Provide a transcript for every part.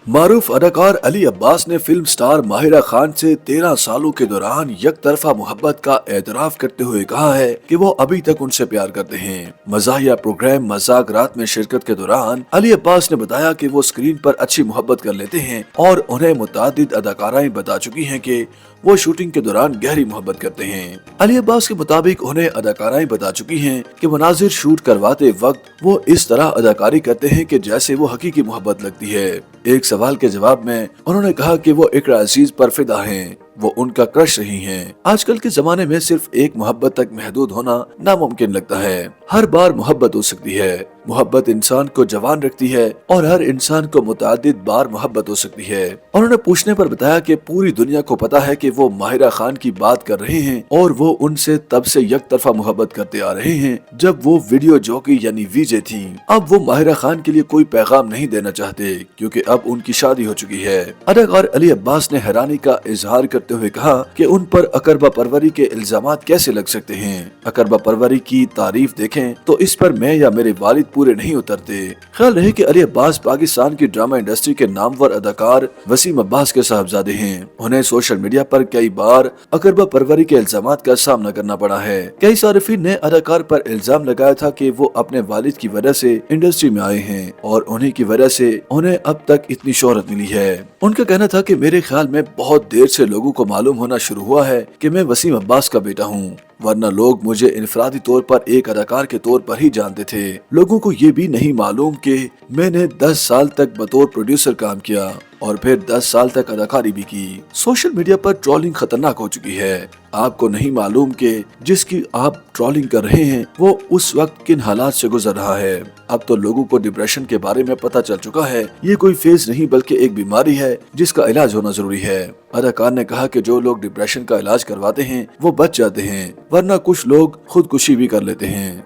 मारूफ अदाकार अली अब्बास ने film star Mahira Khan से 13 सालों के दौरान एक तरफा मोहब्बत का एतराफ करते हुए कहा है कि वो अभी तक उनसे प्यार करते हैं। मज़ाहिया प्रोग्राम मजाक रात में शिरकत के दौरान अली अब्बास ने बताया कि वो स्क्रीन पर अच्छी मोहब्बत कर लेते हैं और उन्हें मुतादिद अदाकाराएं बता चुकी हैं कि वो शूटिंग के दौरान गहरी मोहब्बत करते हैं। अली अब्बास के मुताबिक उन्हें अदाकाराएं बता चुकी हैं कि मनाजिर शूट करवाते वक्त वो इस तरह अदाकारी करते हैं कि जैसे वो हकीकी मोहब्बत लगती है। एक सवाल के जवाब में उन्होंने कहा कि वो इकरा अजीज पर फिदा हैं, वो उनका क्रश रही हैं। आजकल के जमाने में सिर्फ एक मोहब्बत तक महदूद होना नामुमकिन लगता है। हर बार मोहब्बत हो सकती है। मोहब्बत इंसान को जवान रखती है और हर इंसान को मुतादिद बार मोहब्बत हो सकती है। उन्होंने पूछने पर बताया कि पूरी दुनिया को पता है कि वो माहिरा खान की बात कर रहे हैं और वो उनसे तब से एक तरफा मोहब्बत करते आ रहे हैं जब वो वीडियो जॉकी यानी वीजे थी। अब वो माहिरा खान के लिए कोई पैगाम नहीं देना चाहते क्योंकि अब उनकी शादी हो चुकी है। अदाकार अली अब्बास ने हैरानी का इजहार करते हुए कहा कि उन पर अकरबा परवरी के इल्जामात कैसे लग सकते हैं। अकरबा परवरी की तारीफ देखें तो इस पर मैं या मेरे वालिद पूरे नहीं उतरते। ख्याल रहे कि अली अब्बास पाकिस्तान की ड्रामा इंडस्ट्री के नामवर अदाकार वसीम अब्बास के साहबजादे हैं। उन्हें सोशल मीडिया पर कई बार अकरबा परवरी के इल्जामात का सामना करना पड़ा है। कई सारिफिन ने अदाकार पर इल्जाम लगाया था कि वो अपने वालिद की वजह से इंडस्ट्री में आए हैं और उन्हीं की वजह से उन्हें अब तक इतनी शोहरत मिली है। उनका कहना था कि मेरे ख्याल में बहुत देर से लोगों को मालूम होना शुरू हुआ है कि मैं वसीम अब्बास का बेटा हूँ, वरना लोग मुझे इनफरादी तौर पर एक अदाकार के तौर पर ही जानते थे। लोगों को ये भी नहीं मालूम कि मैंने 10 साल तक बतौर प्रोड्यूसर काम किया और फिर 10 साल तक अदाकारी भी की। सोशल मीडिया पर ट्रोलिंग खतरनाक हो चुकी है। आपको नहीं मालूम कि जिसकी आप ट्रोलिंग कर रहे हैं वो उस वक्त किन हालात से गुजर रहा है। अब तो लोगों को डिप्रेशन के बारे में पता चल चुका है। ये कोई फेज नहीं बल्कि एक बीमारी है जिसका इलाज होना जरूरी है। अदाकार ने कहा कि जो लोग डिप्रेशन का इलाज करवाते हैं वो बच जाते हैं, वरना कुछ लोग खुदकुशी भी कर लेते हैं।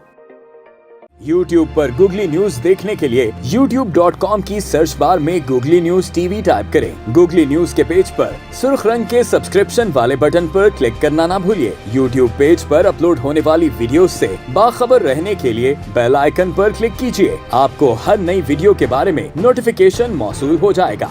YouTube पर गूगली न्यूज देखने के लिए youtube.com की सर्च बार में गूगली न्यूज टीवी टाइप करें। गूगली न्यूज के पेज पर सुर्ख रंग के सब्सक्रिप्शन वाले बटन पर क्लिक करना ना भूलिए। YouTube पेज पर अपलोड होने वाली वीडियोस से बाखबर रहने के लिए बेल आइकन पर क्लिक कीजिए। आपको हर नई वीडियो के बारे में नोटिफिकेशन मौसूल हो जाएगा।